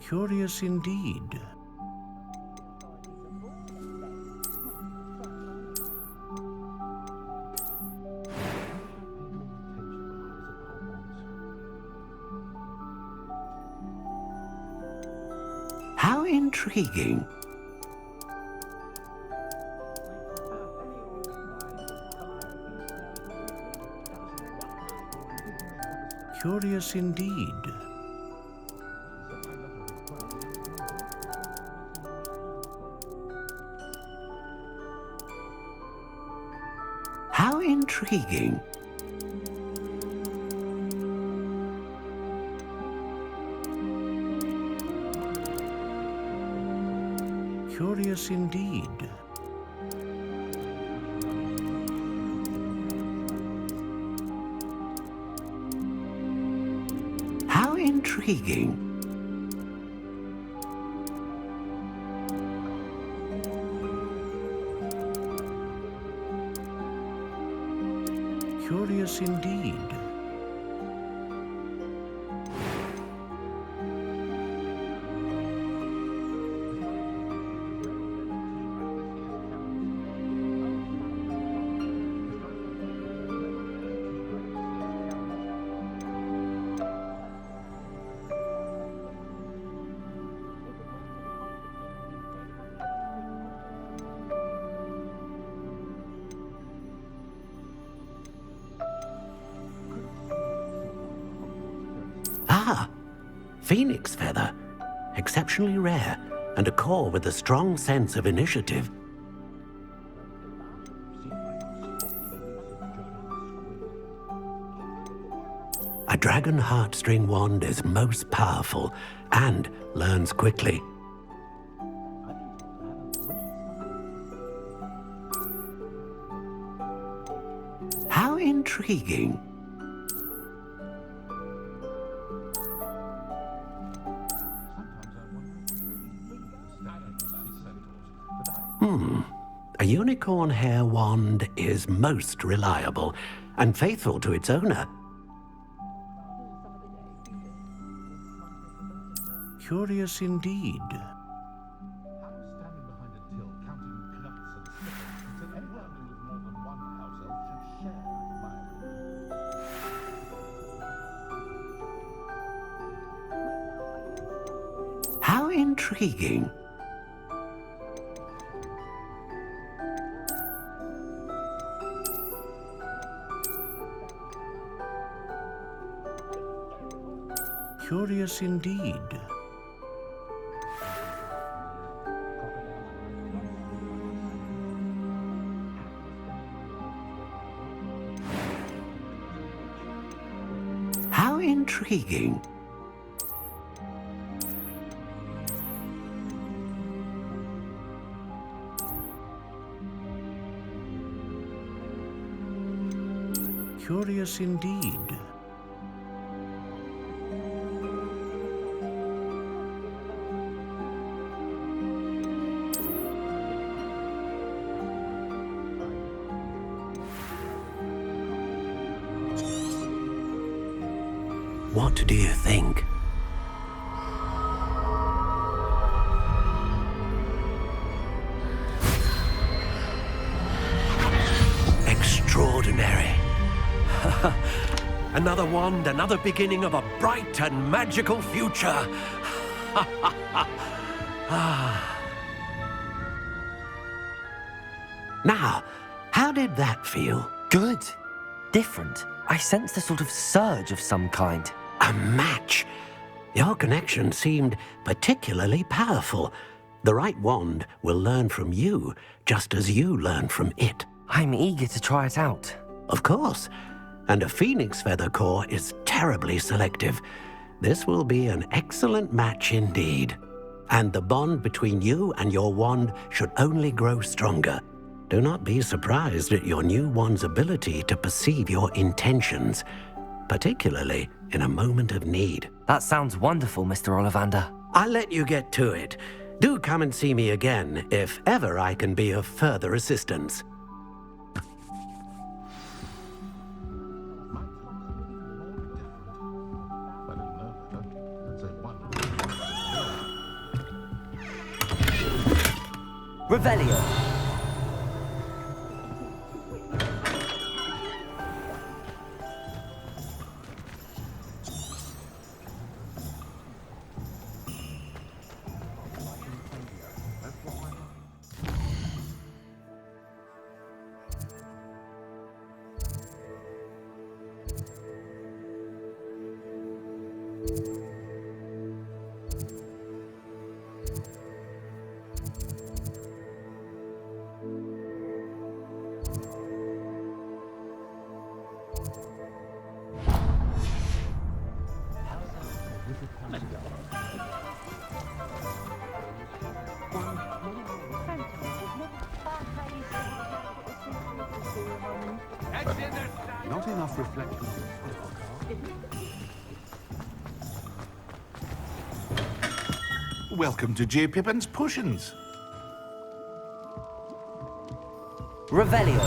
Curious indeed. How intriguing. Curious indeed. How intriguing. Curious indeed. How intriguing. Curious indeed. Ah, phoenix feather. Exceptionally rare, and a core with a strong sense of initiative. A dragon heartstring wand is most powerful and learns quickly. How intriguing. A unicorn hair wand is most reliable and faithful to its owner. Curious indeed. How intriguing. Curious indeed. How intriguing. Curious indeed. What do you think? Extraordinary. Another wand, another beginning of a bright and magical future. Now, how did that feel? Good. Different. I sensed a sort of surge of some kind. A match. Your connection seemed particularly powerful. The right wand will learn from you, just as you learn from it. I'm eager to try it out. Of course. And a phoenix feather core is terribly selective. This will be an excellent match indeed. And the bond between you and your wand should only grow stronger. Do not be surprised at your new wand's ability to perceive your intentions, particularly in a moment of need. That sounds wonderful, Mr. Ollivander. I'll let you get to it. Do come and see me again if ever I can be of further assistance. Revelio. Not enough reflection. Welcome to J. Pippin's Potions. Revelio.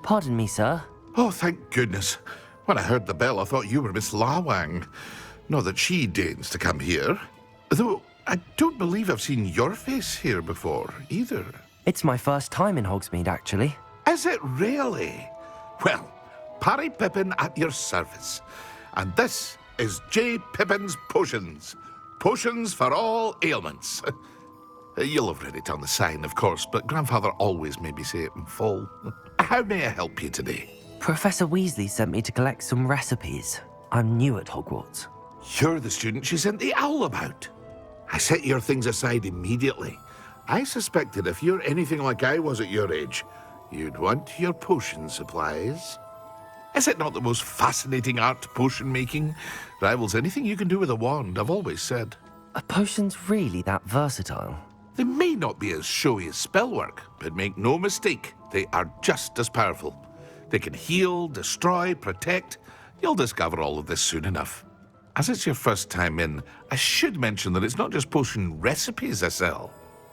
Pardon me, sir. Oh, thank goodness. When I heard the bell, I thought you were Miss Lawang. Not that she deigns to come here. Though I don't believe I've seen your face here before, either. It's my first time in Hogsmeade, actually. Is it really? Well, Parry Pippin at your service. And this is J. Pippin's Potions. Potions for all ailments. You'll have read it on the sign, of course, but Grandfather always made me say it in full. How may I help you today? Professor Weasley sent me to collect some recipes. I'm new at Hogwarts. You're the student she sent the owl about. I set your things aside immediately. I suspected if you're anything like I was at your age, you'd want your potion supplies. Is it not the most fascinating art, potion making? Rivals anything you can do with a wand, I've always said. Are potions really that versatile? They may not be as showy as spellwork, but make no mistake, they are just as powerful. They can heal, destroy, protect. You'll discover all of this soon enough. As it's your first time in, I should mention that it's not just potion recipes I sell.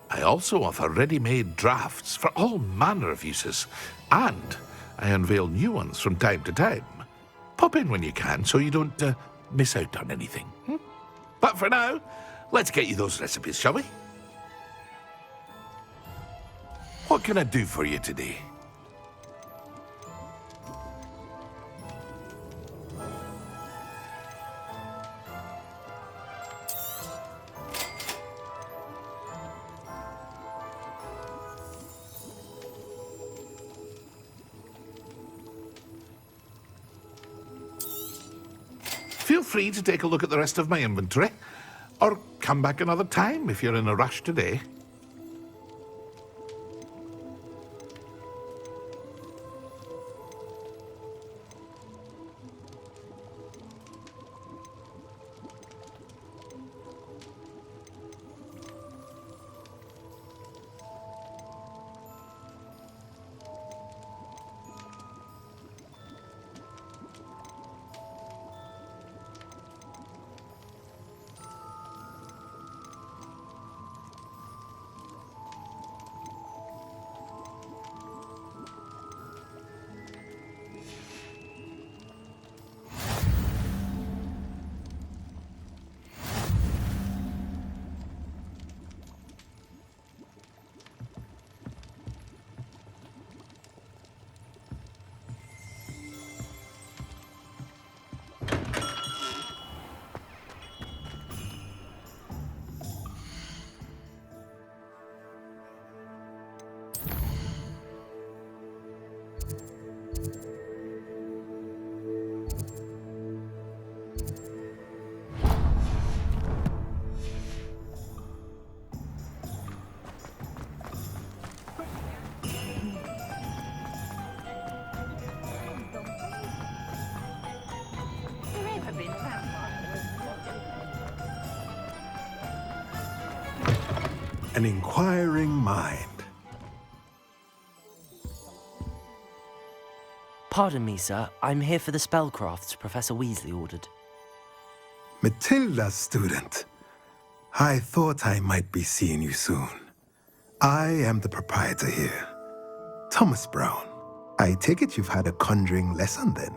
I also offer ready-made drafts for all manner of uses, and I unveil new ones from time to time. Pop in when you can so you don't miss out on anything. But for now, let's get you those recipes, shall we? What can I do for you today? Feel free to take a look at the rest of my inventory, or come back another time if you're in a rush today. An inquiring mind. Pardon me, sir. I'm here for the spellcrafts Professor Weasley ordered. Matilda, student. I thought I might be seeing you soon. I am the proprietor here, Thomas Brown. I take it you've had a conjuring lesson then?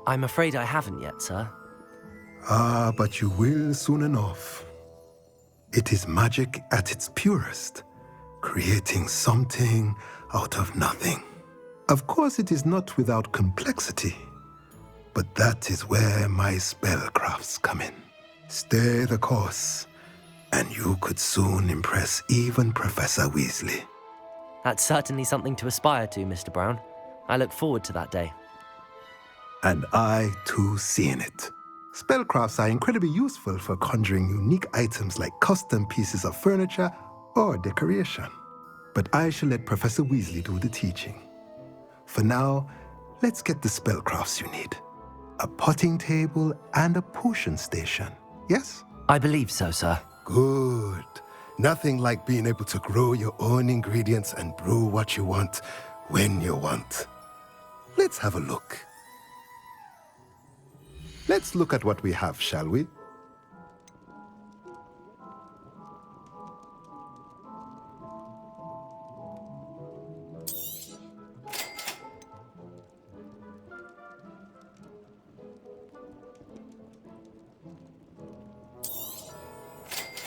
I'm afraid I haven't yet, sir. Ah, but you will soon enough. It is magic at its purest, creating something out of nothing. Of course, it is not without complexity, but that is where my spellcrafts come in. Stay the course, and you could soon impress even Professor Weasley. That's certainly something to aspire to, Mr. Brown. I look forward to that day. And I, too, see in it. Spellcrafts are incredibly useful for conjuring unique items like custom pieces of furniture or decoration. But I shall let Professor Weasley do the teaching. For now, let's get the spellcrafts you need. A potting table and a potion station, yes? I believe so, sir. Good. Nothing like being able to grow your own ingredients and brew what you want when you want. Let's have a look. Let's look at what we have, shall we?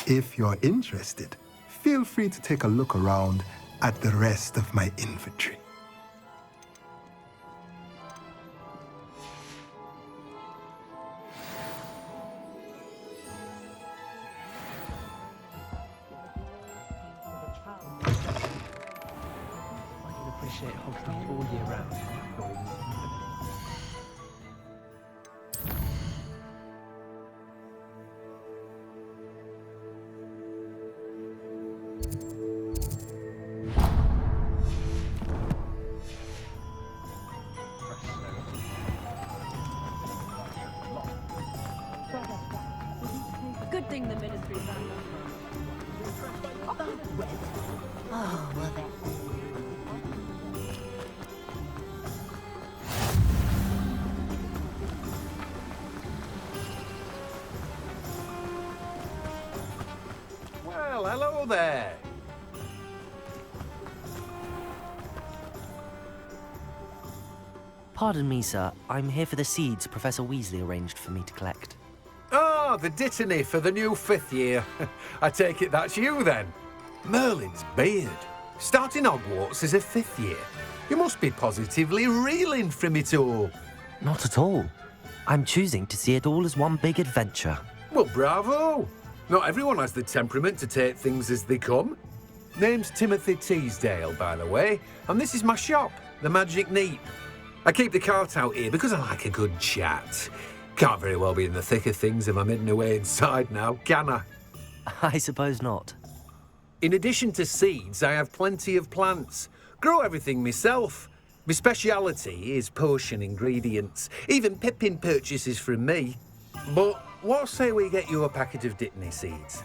If you're interested, feel free to take a look around at the rest of my inventory. I can appreciate Hogsmeade all year round. Good thing the ministry found us. Oh, well then. Well, hello there. Pardon me, sir. I'm here for the seeds Professor Weasley arranged for me to collect. Oh, the dittany for the new 5th year. I take it that's you then. Merlin's beard. Starting Hogwarts as a 5th year. You must be positively reeling from it all. Not at all. I'm choosing to see it all as one big adventure. Well, bravo. Not everyone has the temperament to take things as they come. Name's Timothy Teasdale, by the way, and this is my shop, the Magic Neat. I keep the cart out here because I like a good chat. Can't very well be in the thick of things if I'm hidden away inside now, can I? I suppose not. In addition to seeds, I have plenty of plants. Grow everything myself. My speciality is potion ingredients. Even Pippin purchases from me. But what say we get you a packet of Dittany seeds?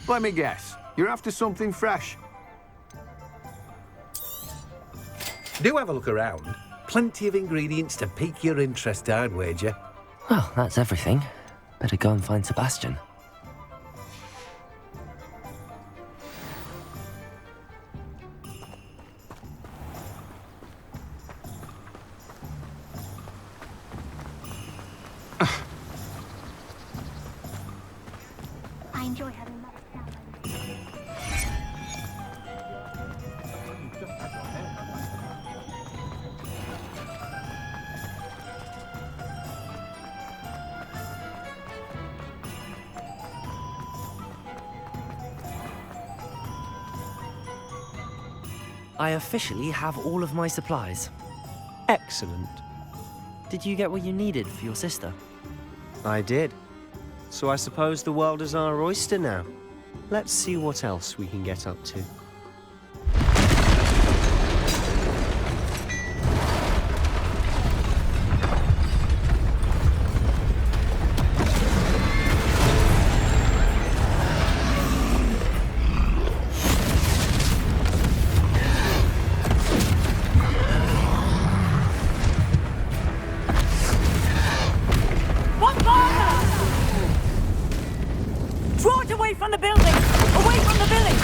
Let me guess. You're after something fresh. Do have a look around. Plenty of ingredients to pique your interest, I'd wager. Well, that's everything. Better go and find Sebastian. I enjoy having my I officially have all of my supplies. Excellent. Did you get what you needed for your sister? I did. So I suppose the world is our oyster now. Let's see what else we can get up to. Draw it away from the building! Away from the village!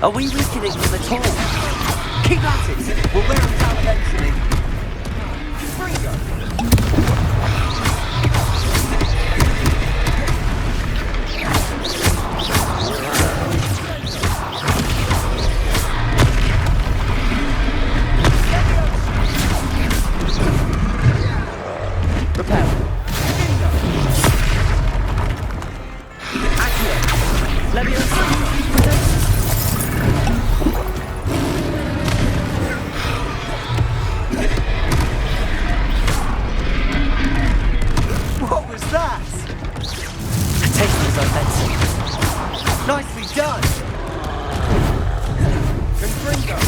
Are we weakening them at all? Keep at it! We'll wear them down eventually. What was that? Potatoes offensive. Nicely done! Confringo!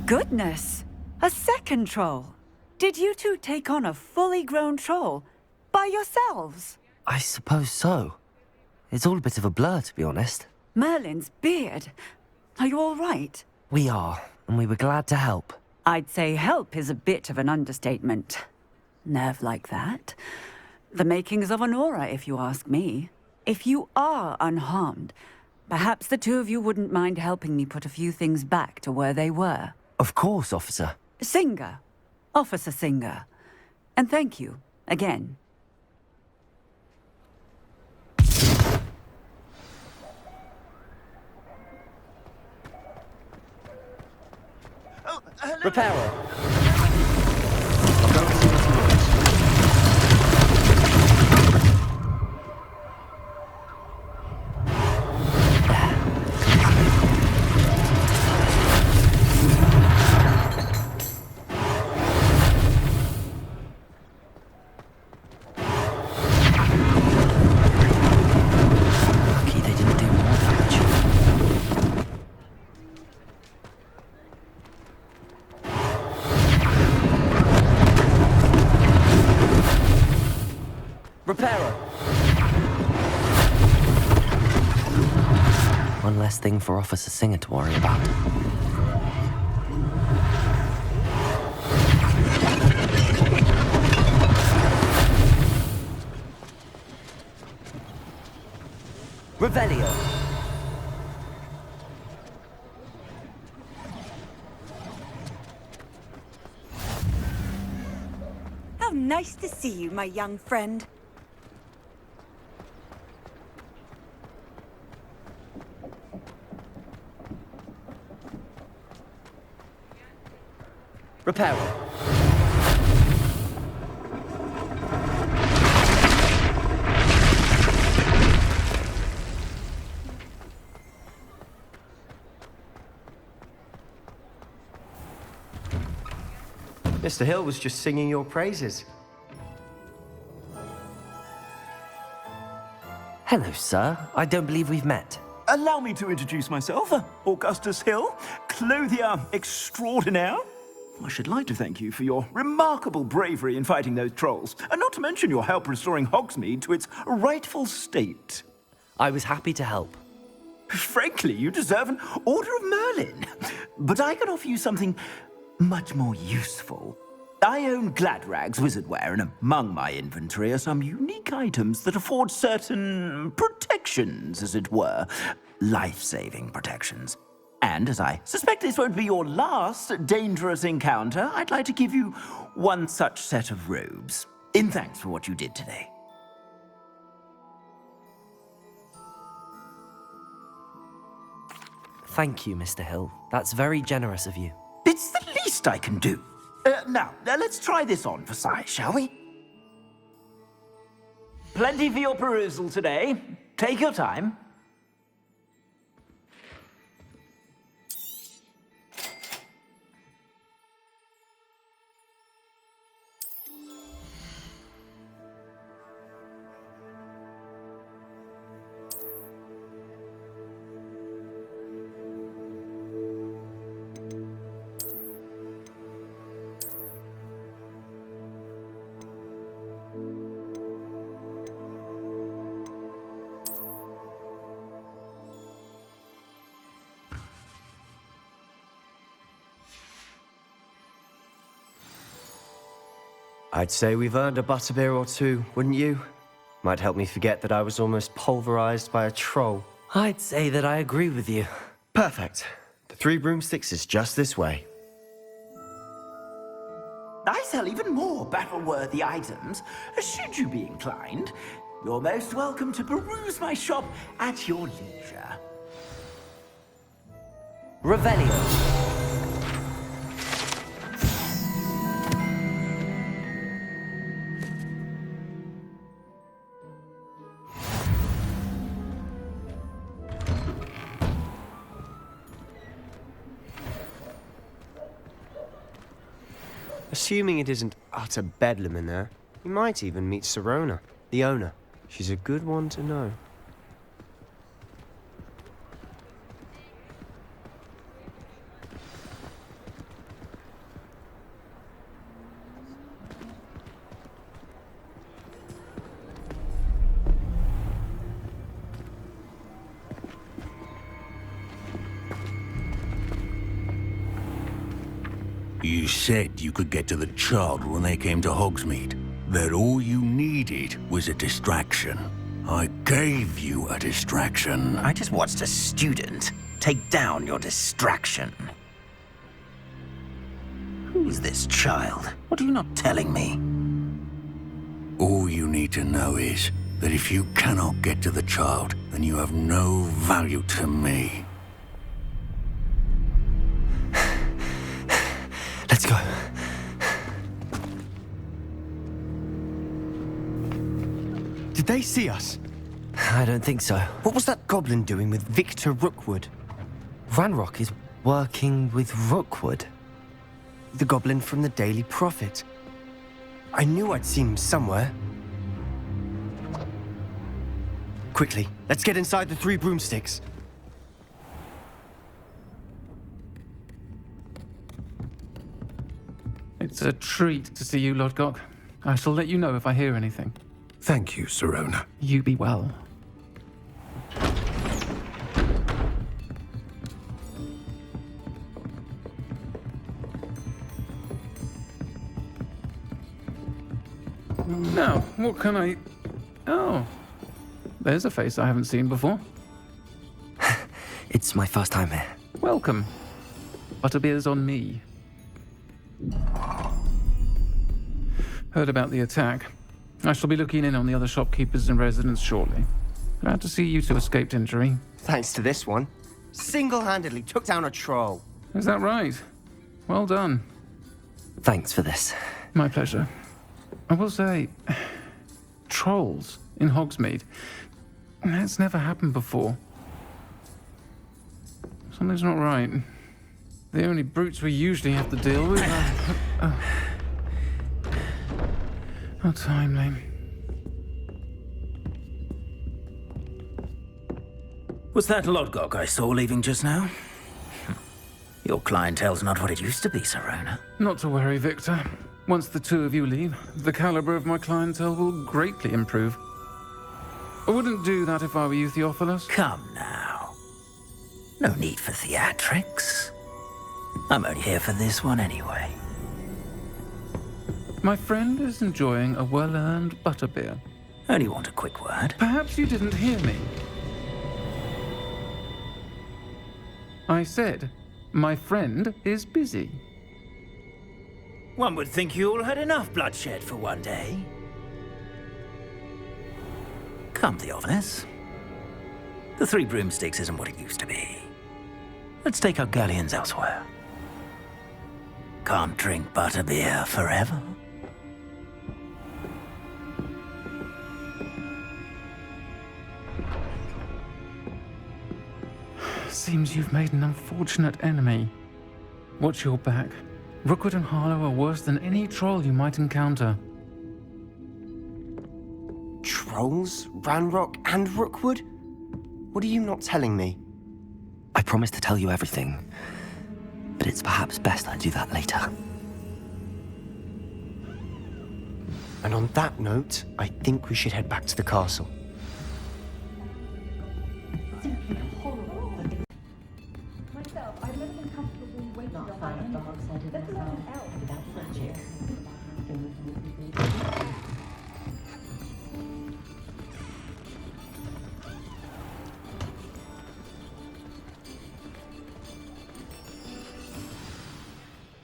Goodness! A second troll! Did you two take on a fully grown troll by yourselves? I suppose so. It's all a bit of a blur, to be honest. Merlin's beard. Are you all right? We are, and we were glad to help. I'd say help is a bit of an understatement. Nerve like that. The makings of an aura, if you ask me. If you are unharmed, perhaps the two of you wouldn't mind helping me put a few things back to where they were. Of course, officer. Singer. Officer Singer. And thank you, again. Repairer. Lucky they didn't do more damage. Repairer. One less thing for Officer Singer to worry about. Revelio. How nice to see you, my young friend. Repairer. Mr. Hill was just singing your praises. Hello, sir. I don't believe we've met. Allow me to introduce myself, Augustus Hill, clothier extraordinaire. I should like to thank you for your remarkable bravery in fighting those trolls, and not to mention your help restoring Hogsmeade to its rightful state. I was happy to help. Frankly, you deserve an Order of Merlin. But I can offer you something much more useful. I own Gladrag's wizardware, and among my inventory are some unique items that afford certain protections, as it were. Life-saving protections. And as I suspect this won't be your last dangerous encounter, I'd like to give you one such set of robes, in thanks for what you did today. Thank you, Mr. Hill. That's very generous of you. It's the least I can do. Now, let's try this on for size, shall we? Plenty for your perusal today. Take your time. I'd say we've earned a butterbeer or two, wouldn't you? Might help me forget that I was almost pulverized by a troll. I'd say that I agree with you. Perfect. The 3 broomsticks is just this way. I sell even more battle-worthy items. Should you be inclined, you're most welcome to peruse my shop at your leisure. Revelio. Assuming it isn't utter bedlam in there, you might even meet Sirona, the owner. She's a good one to know. You said you could get to the child when they came to Hogsmeade. That all you needed was a distraction. I gave you a distraction. I just watched a student take down your distraction. Who's this child? What are you not telling me? All you need to know is that if you cannot get to the child, then you have no value to me. Let's go. Did they see us? I don't think so. What was that goblin doing with Victor Rookwood? Ranrock is working with Rookwood. The goblin from the Daily Prophet. I knew I'd seen him somewhere. Quickly, let's get inside the 3 broomsticks. It's a treat to see you, Lodgok. I shall let you know if I hear anything. Thank you, Sirona. You be well. Now, what can I... Oh, there's a face I haven't seen before. It's my first time here. Welcome. Butterbeer's on me. Heard about the attack. I shall be looking in on the other shopkeepers and residents shortly. Glad to see you two escaped injury. Thanks to this one. Single-handedly took down a troll. Is that right? Well done. Thanks for this. My pleasure. I will say, trolls in Hogsmeade. That's never happened before. Something's not right. The only brutes we usually have to deal with are... How timely. Was that Lodgok I saw leaving just now? Your clientele's not what it used to be, Serona. Not to worry, Victor. Once the two of you leave, the caliber of my clientele will greatly improve. I wouldn't do that if I were you, Theophilus. Come now. No need for theatrics. I'm only here for this one anyway. My friend is enjoying a well-earned butterbeer. Only want a quick word. Perhaps you didn't hear me. I said, my friend is busy. One would think you all had enough bloodshed for one day. Come, Theophilus. The Three Broomsticks isn't what it used to be. Let's take our galleons elsewhere. Can't drink butterbeer forever. Seems you've made an unfortunate enemy. Watch your back. Rookwood and Harlow are worse than any troll you might encounter. Trolls? Ranrock and Rookwood? What are you not telling me? I promised to tell you everything, but it's perhaps best I do that later. And on that note, I think we should head back to the castle.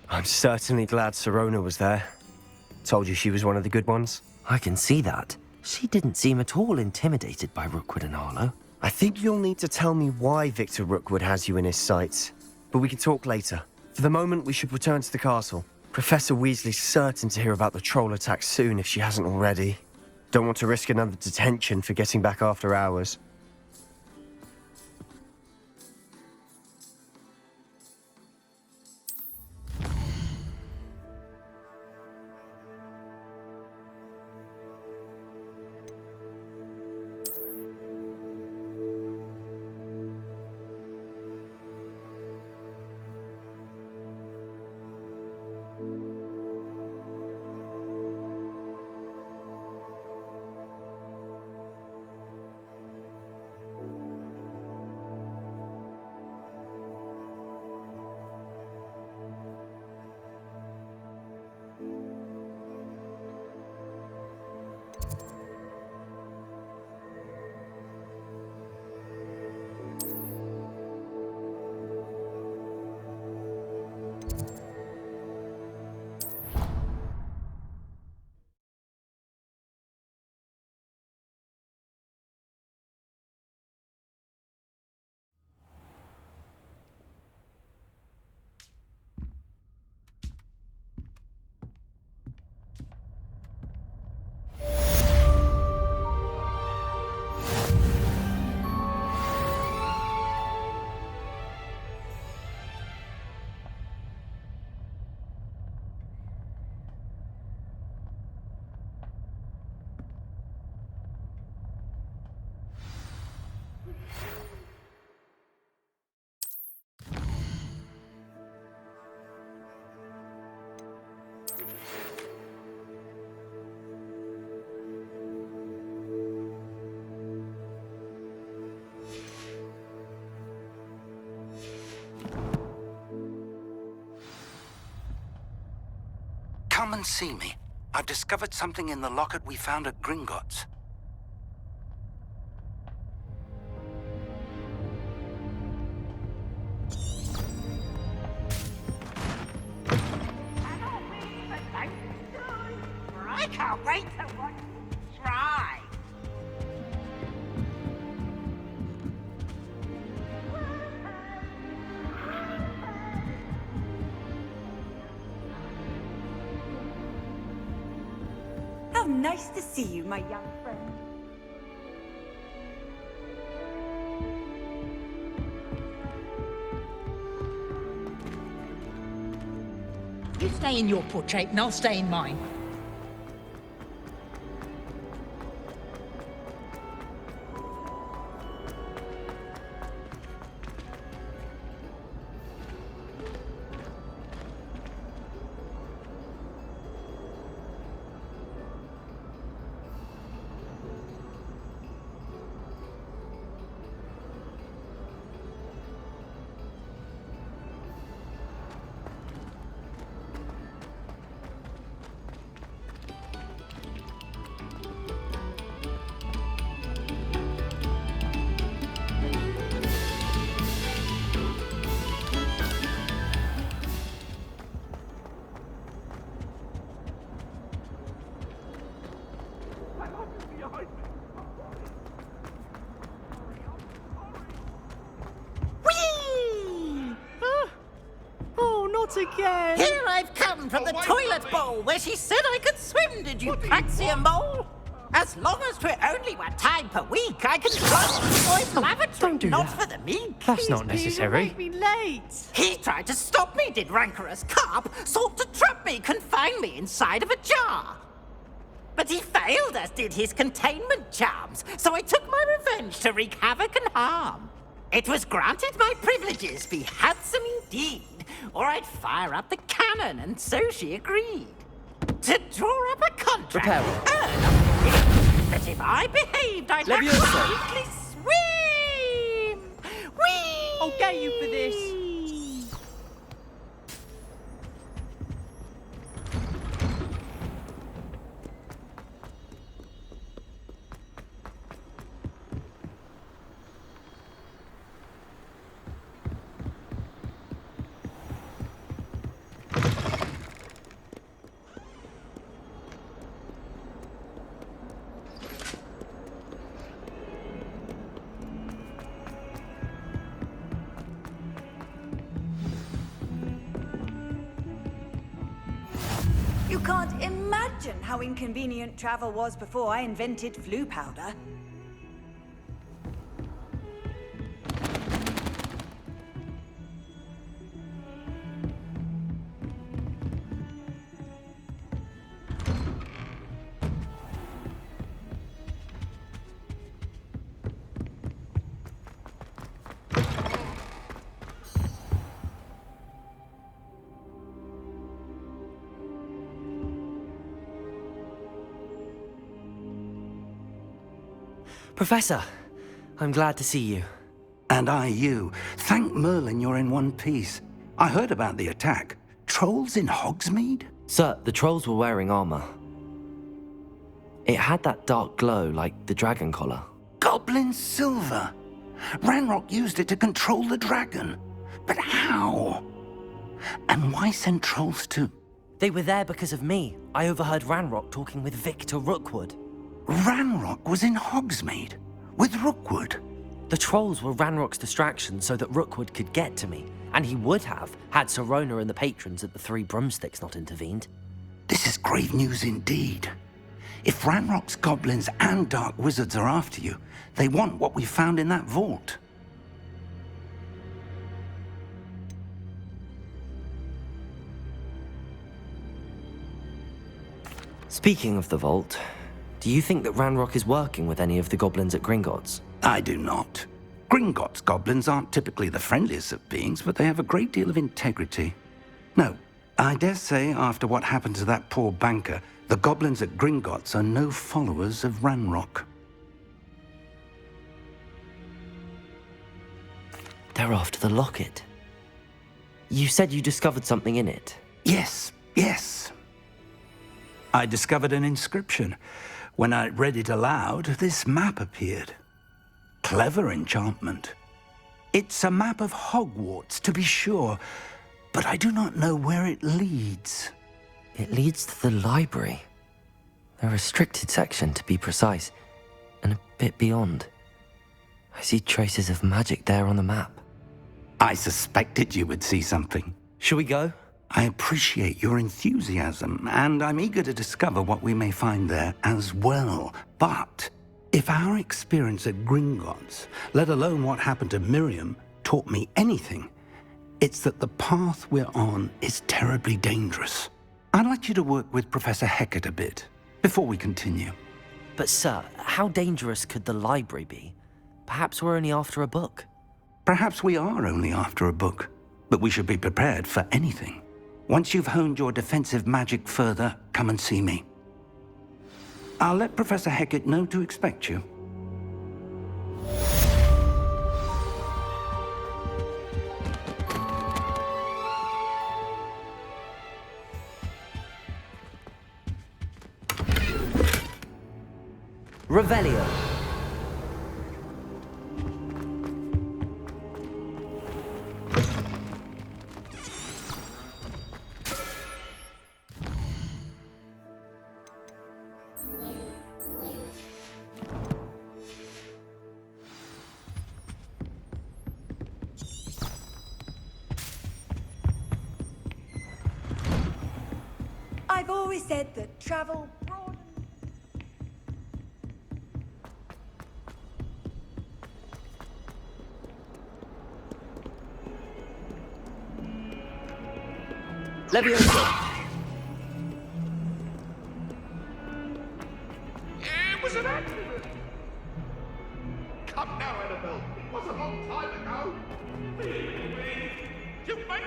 I'm certainly glad Serona was there. Told you she was one of the good ones. I can see that. She didn't seem at all intimidated by Rookwood and Harlow. I think you'll need to tell me why Victor Rookwood has you in his sights. But we can talk later. For the moment, we should return to the castle. Professor Weasley's certain to hear about the troll attack soon if she hasn't already. Don't want to risk another detention for getting back after hours. Come and see me. I've discovered something in the locket we found at Gringotts. I can't wait to watch you try. How nice to see you, my young friend. You stay in your portrait and I'll stay in mine. Not again! Here I've come from the toilet bowl where she said I could swim, did you praxia mole? As long as 'twere only 1 time per week, I can trust the boy's lavatory, don't do not that. for the meek. That's not necessary. You'll make me late. He tried to stop me, did rancorous carp, sought to trap me, confine me inside of a jar. But he failed, as did his containment charms, so I took my revenge to wreak havoc and harm. It was granted my privileges be handsome indeed, or I'd fire up the cannon, and so she agreed. To draw up a contract, that if I behaved, I'd have to weekly swim! Whee! I'll get you for this. You can't imagine how inconvenient travel was before I invented flu powder. Professor, I'm glad to see you. And I you. Thank Merlin you're in one piece. I heard about the attack. Trolls in Hogsmeade? Sir, the trolls were wearing armor. It had that dark glow like the dragon collar. Goblin silver. Ranrock used it to control the dragon. But how? And why send trolls to... They were there because of me. I overheard Ranrock talking with Victor Rookwood. Ranrock was in Hogsmeade? With Rookwood? The trolls were Ranrock's distraction so that Rookwood could get to me. And he would have, had Sirona and the patrons at the Three Broomsticks not intervened. This is grave news indeed. If Ranrock's goblins and dark wizards are after you, they want what we found in that vault. Speaking of the vault, do you think that Ranrock is working with any of the goblins at Gringotts? I do not. Gringotts goblins aren't typically the friendliest of beings, but they have a great deal of integrity. No, I dare say after what happened to that poor banker, the goblins at Gringotts are no followers of Ranrock. They're after the locket. You said you discovered something in it. Yes, yes. I discovered an inscription. When I read it aloud, this map appeared. Clever enchantment. It's a map of Hogwarts, to be sure, but I do not know where it leads. It leads to the library. A restricted section, to be precise, and a bit beyond. I see traces of magic there on the map. I suspected you would see something. Shall we go? I appreciate your enthusiasm, and I'm eager to discover what we may find there as well. But if our experience at Gringotts, let alone what happened to Miriam, taught me anything, it's that the path we're on is terribly dangerous. I'd like you to work with Professor Hecat a bit before we continue. But sir, how dangerous could the library be? Perhaps we're only after a book. Perhaps we are only after a book, but we should be prepared for anything. Once you've honed your defensive magic further, come and see me. I'll let Professor Hecat know to expect you. Revelio. always said that travel broadens. Leviosa. It was an accident! Come now, Annabelle. It was a long time ago. You made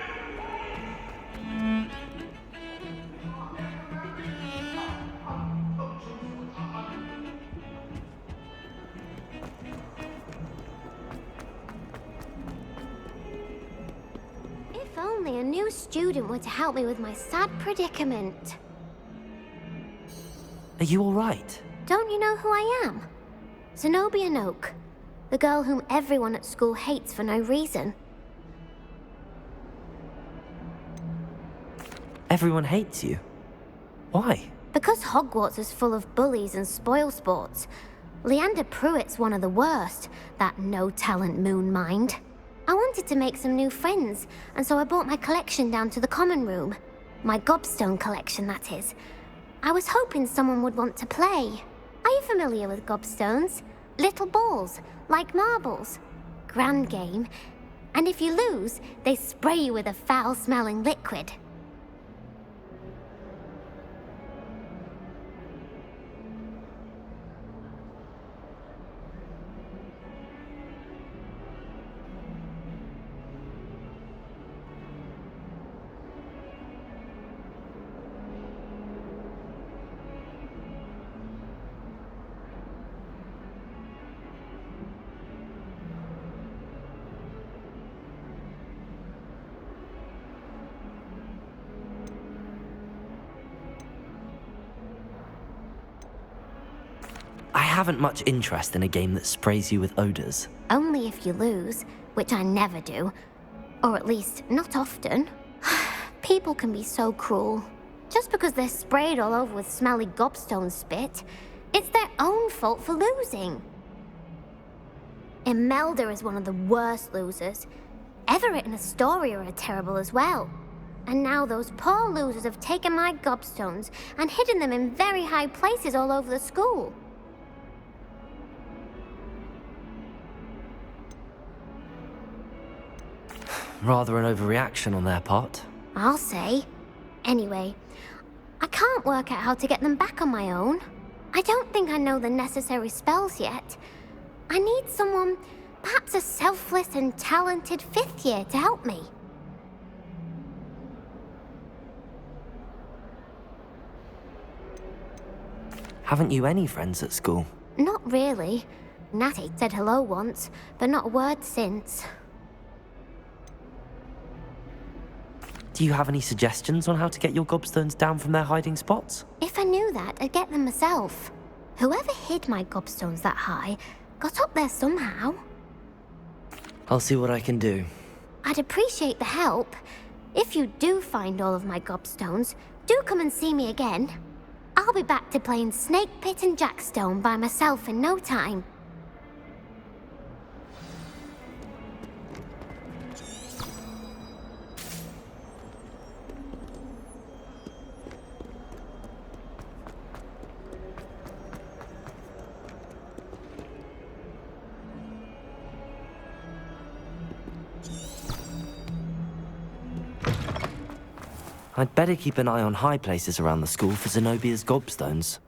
If only a new student were to help me with my sad predicament. Are you all right? Don't you know who I am? Zenobia Noak, the girl whom everyone at school hates for no reason. Everyone hates you. Why? Because Hogwarts is full of bullies and spoilsports. Leander Pruitt's one of the worst, that no-talent moon mind. I wanted to make some new friends, and so I brought my collection down to the common room. My gobstone collection, that is. I was hoping someone would want to play. Are you familiar with gobstones? Little balls, like marbles. Grand game. And if you lose, they spray you with a foul-smelling liquid. I haven't much interest in a game that sprays you with odors. Only if you lose, which I never do. Or at least, not often. People can be so cruel. Just because they're sprayed all over with smelly gobstone spit, it's their own fault for losing. Imelda is one of the worst losers. Everett and Astoria are terrible as well. And now those poor losers have taken my gobstones and hidden them in very high places all over the school. Rather an overreaction on their part. I'll say. Anyway, I can't work out how to get them back on my own. I don't think I know the necessary spells yet. I need someone, perhaps a selfless and talented fifth year to help me. Haven't you any friends at school? Not really. Natty said hello once, but not a word since. Do you have any suggestions on how to get your gobstones down from their hiding spots? If I knew that, I'd get them myself. Whoever hid my gobstones that high got up there somehow. I'll see what I can do. I'd appreciate the help. If you do find all of my gobstones, do come and see me again. I'll be back to playing Snake Pit and Jackstone by myself in no time. I'd better keep an eye on high places around the school for Zenobia's gobstones.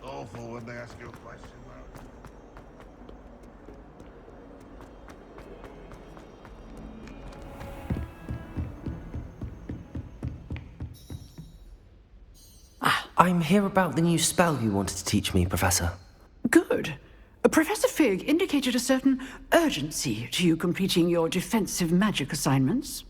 Awful when they ask you a question, though. I'm here about the new spell you wanted to teach me, Professor. Good. Professor Fig indicated a certain urgency to you completing your defensive magic assignments.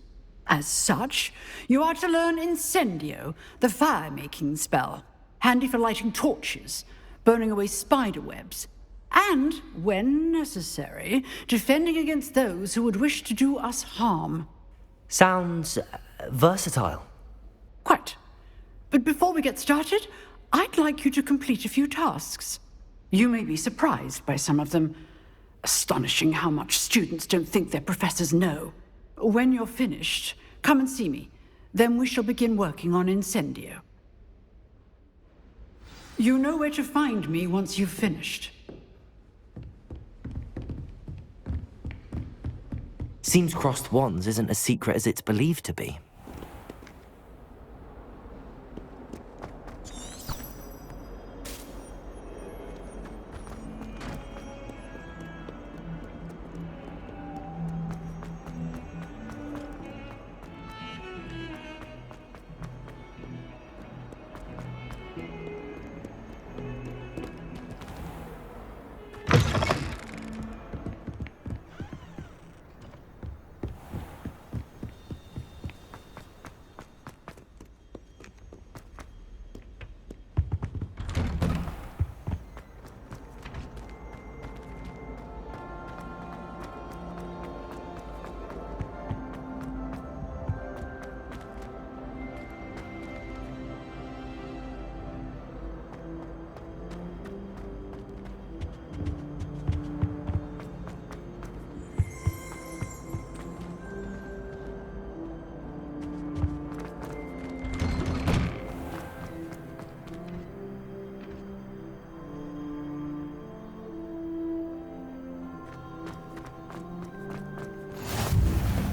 As such, you are to learn Incendio, the fire-making spell, handy for lighting torches, burning away spider webs, and, when necessary, defending against those who would wish to do us harm. Sounds versatile. Quite. But before we get started, I'd like you to complete a few tasks. You may be surprised by some of them. Astonishing how much students don't think their professors know. When you're finished, come and see me. Then we shall begin working on Incendio. You know where to find me once you've finished. Seems crossed wands isn't as secret as it's believed to be.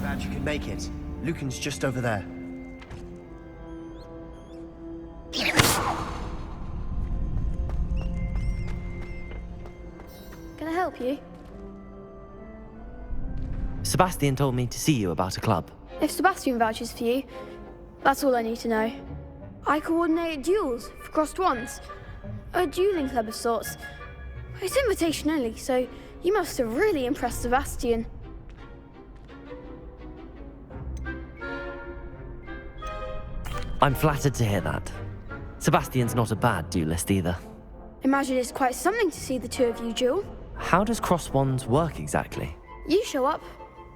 Glad you could make it. Lucan's just over there. Can I help you? Sebastian told me to see you about a club. If Sebastian vouches for you, that's all I need to know. I coordinate duels for crossed wands. A dueling club of sorts. It's invitation only, so you must have really impressed Sebastian. I'm flattered to hear that. Sebastian's not a bad duelist either. Imagine it's quite something to see the two of you duel. How does cross wands work exactly? You show up,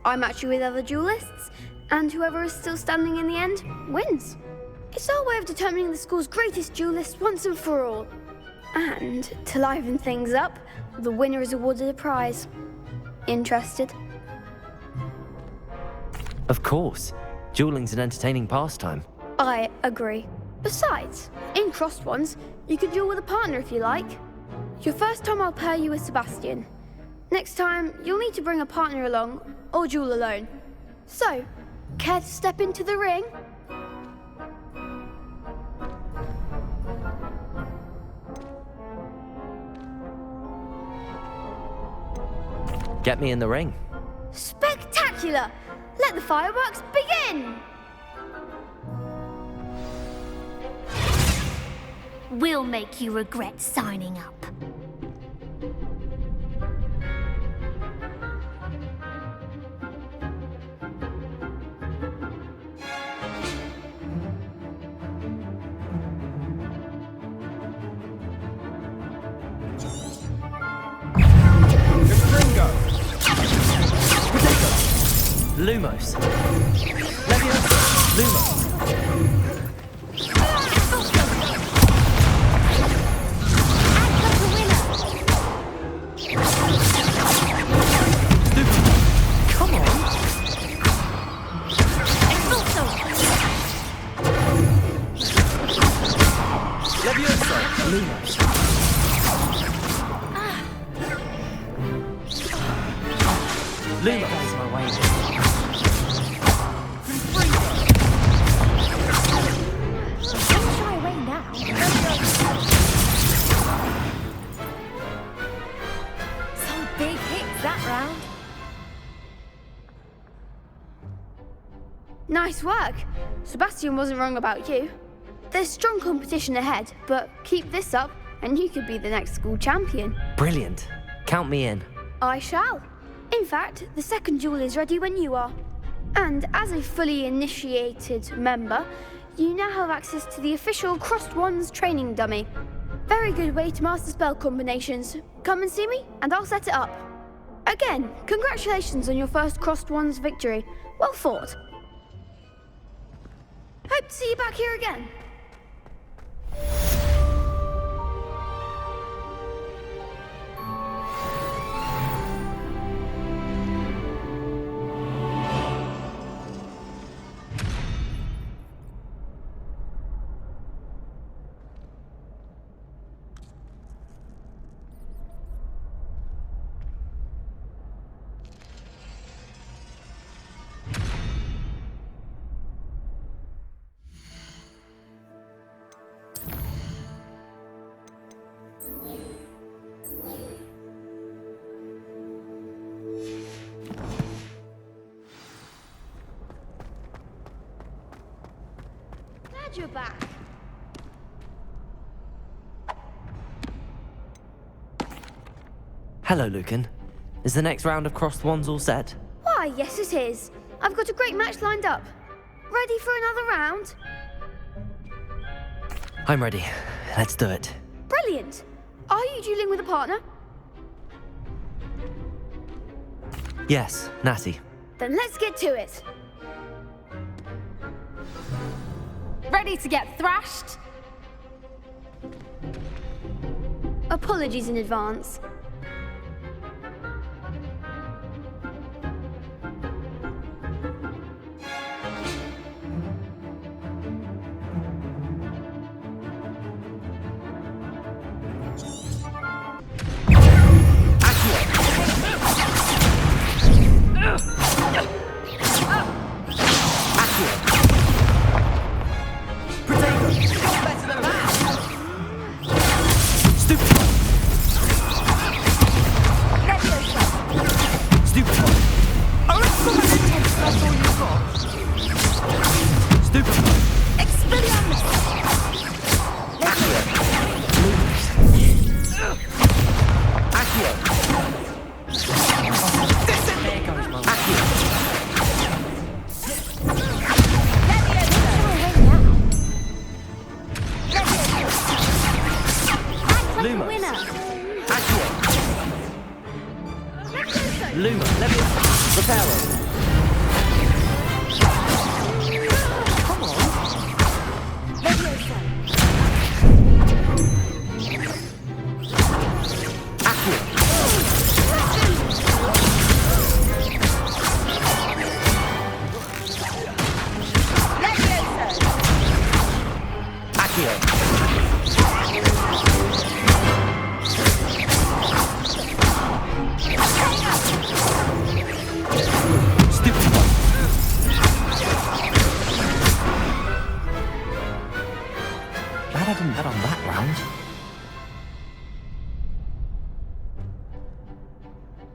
I match you with other duelists, and whoever is still standing in the end wins. It's our way of determining the school's greatest duelist once and for all. And to liven things up, the winner is awarded a prize. Interested? Of course. Dueling's an entertaining pastime. I agree. Besides, in crossed ones, you can duel with a partner if you like. Your first time I'll pair you with Sebastian. Next time, you'll need to bring a partner along, or duel alone. So, care to step into the ring? Get me in the ring. Spectacular! Let the fireworks begin! We'll make you regret signing up. Lumos. Leviosa. Lumos. Come on. Leviosa. Lumos. Lumos. My way. Some big hits that round. Nice work. Sebastian wasn't wrong about you. There's strong competition ahead, but keep this up and you could be the next school champion. Brilliant. Count me in. I shall. In fact, the second duel is ready when you are. And as a fully initiated member, you now have access to the official Crossed Wands training dummy. Very good way to master spell combinations, come and see me, and I'll set it up. Again, congratulations on your first Crossed Ones victory. Well fought. Hope to see you back here again. Glad you're back. Hello, Lucan. Is the next round of Crossed Wands all set? Why, yes it is. I've got a great match lined up. Ready for another round? I'm ready. Let's do it. Brilliant. Are you dueling with a partner? Yes, Natty. Then let's get to it. Ready to get thrashed? Apologies in advance.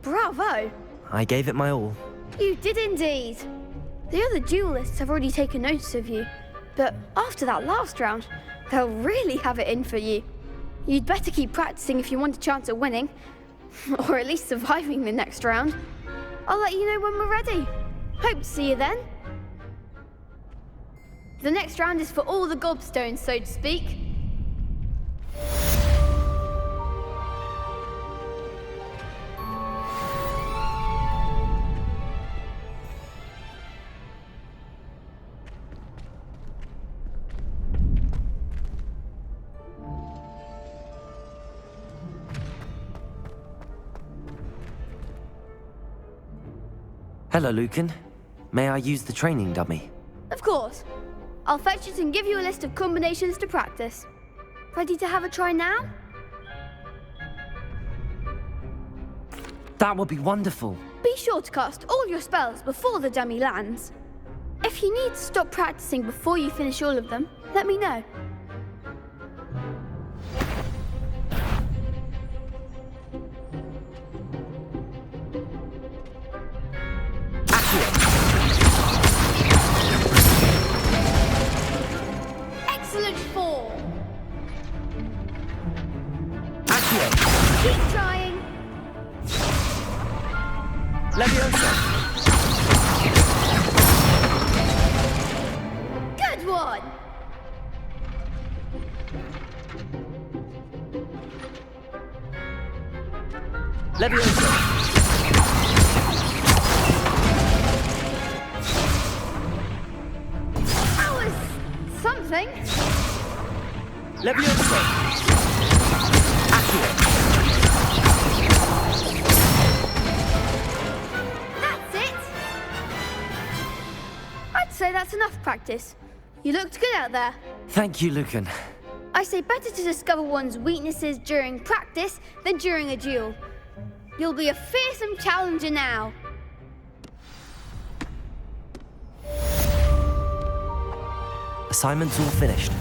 Bravo! I gave it my all. You did indeed. The other duelists have already taken notice of you, but after that last round, they'll really have it in for you. You'd better keep practicing if you want a chance at winning, or at least surviving the next round. I'll let you know when we're ready. Hope to see you then. The next round is for all the gobstones, so to speak. Hello, Lucan. May I use the training dummy? Of course. I'll fetch it and give you a list of combinations to practice. Ready to have a try now? That would be wonderful. Be sure to cast all your spells before the dummy lands. If you need to stop practicing before you finish all of them, let me know. Excellent form. Keep trying. Leviosa. Good one. Levioso! That was something. Levioso! Accio! That's it. I'd say that's enough practice. You looked good out there. Thank you, Lucan. I say better to discover one's weaknesses during practice than during a duel. You'll be a fearsome challenger now. Assignment's all finished.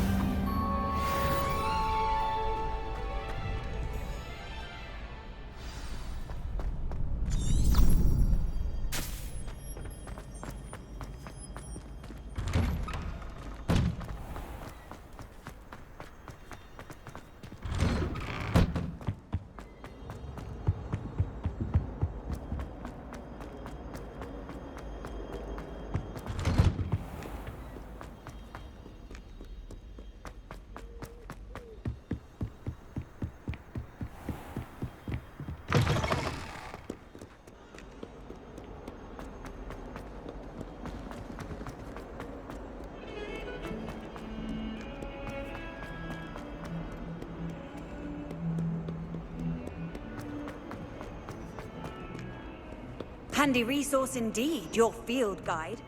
Handy resource indeed, your field guide.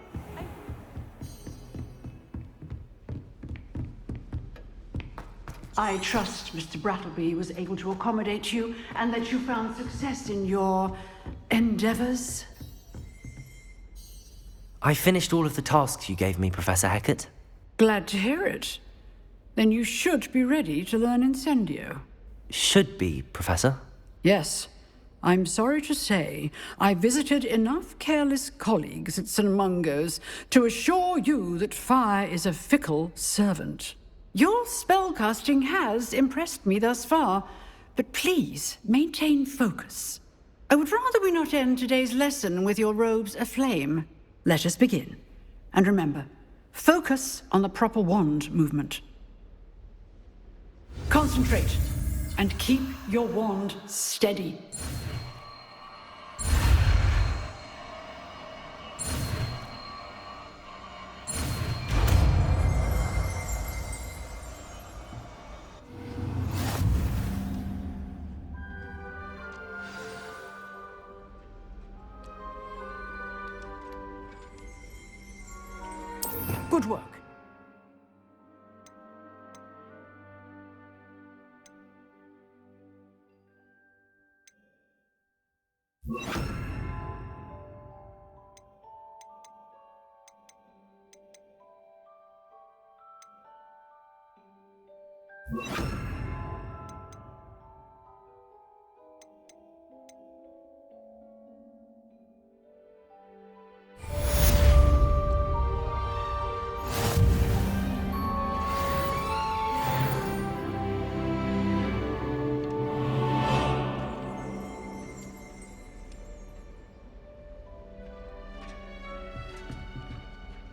I trust Mr. Brattleby was able to accommodate you and that you found success in your endeavors. I finished all of the tasks you gave me, Professor Hecat. Glad to hear it. Then you should be ready to learn Incendio. Should be, Professor. Yes. I'm sorry to say, I visited enough careless colleagues at St. Mungo's to assure you that fire is a fickle servant. Your spellcasting has impressed me thus far, but please maintain focus. I would rather we not end today's lesson with your robes aflame. Let us begin. And remember, focus on the proper wand movement. Concentrate, and keep your wand steady. Good work.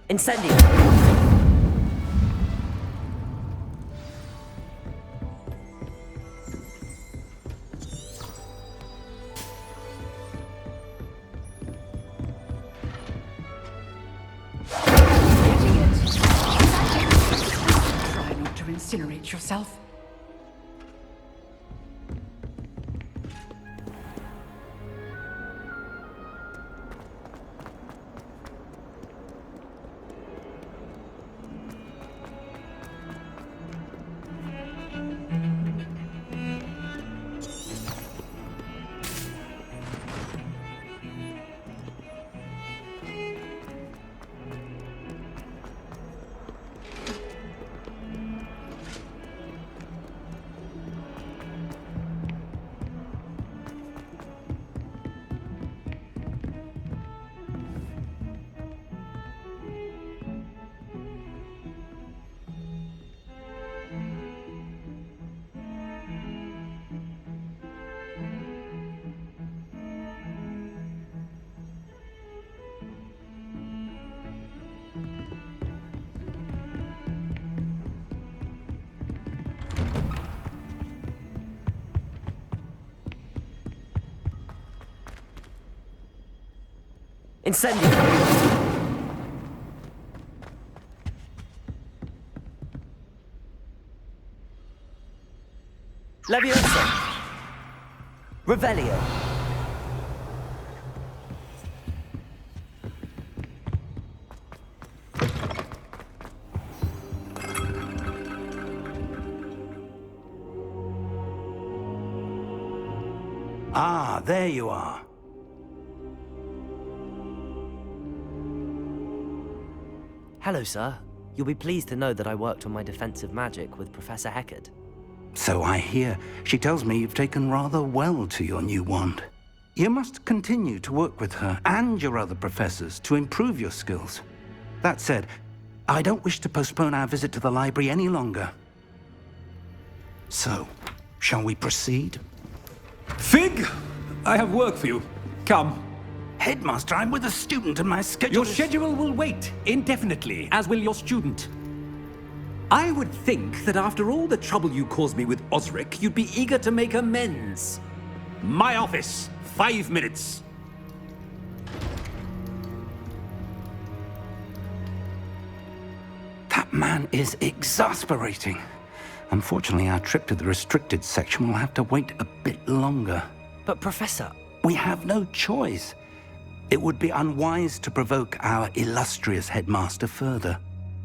Incendio! Try not to incinerate yourself. Incendio! Leviosa! Revelio! Ah, there you are. Hello, sir. You'll be pleased to know that I worked on my defensive magic with Professor Heckard. So I hear. She tells me you've taken rather well to your new wand. You must continue to work with her and your other professors to improve your skills. That said, I don't wish to postpone our visit to the library any longer. So, shall we proceed? Fig! I have work for you. Come. Headmaster, I'm with a student and my schedule Your schedule will wait indefinitely, as will your student. I would think that after all the trouble you caused me with Osric, you'd be eager to make amends. My office, 5 minutes. That man is exasperating. Unfortunately, our trip to the restricted section will have to wait a bit longer. But, Professor... We have no choice. It would be unwise to provoke our illustrious headmaster further.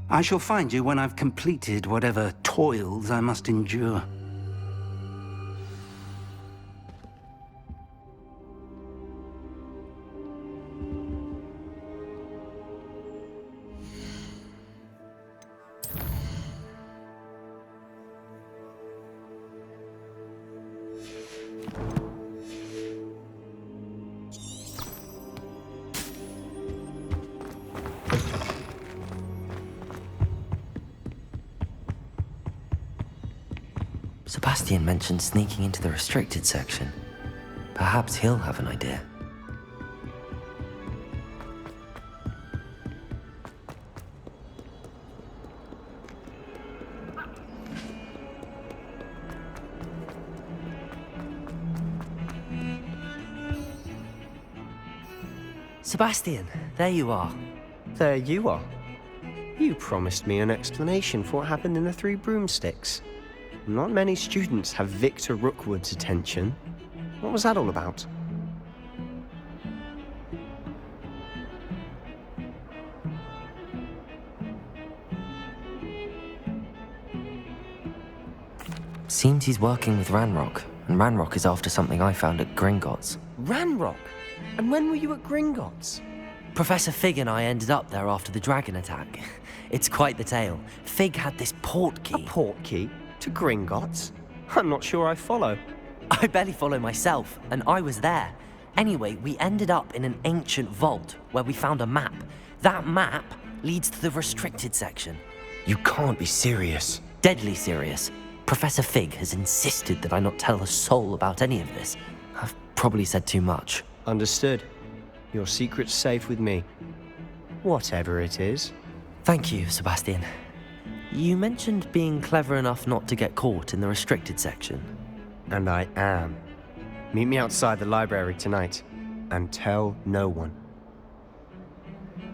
I shall find you when I've completed whatever toils I must endure. Sebastian mentioned sneaking into the restricted section. Perhaps he'll have an idea. Sebastian, there you are. There you are. You promised me an explanation for what happened in the Three Broomsticks. Not many students have Victor Rookwood's attention. What was that all about? Seems he's working with Ranrock, and Ranrock is after something I found at Gringotts. Ranrock? And when were you at Gringotts? Professor Fig and I ended up there after the dragon attack. It's quite the tale. Fig had this port key. A port key? To Gringotts? I'm not sure I follow. I barely follow myself, and I was there. Anyway, we ended up in an ancient vault where we found a map. That map leads to the restricted section. You can't be serious. Deadly serious. Professor Fig has insisted that I not tell a soul about any of this. I've probably said too much. Understood. Your secret's safe with me. Whatever it is. Thank you, Sebastian. You mentioned being clever enough not to get caught in the restricted section. And I am. Meet me outside the library tonight, and tell no one.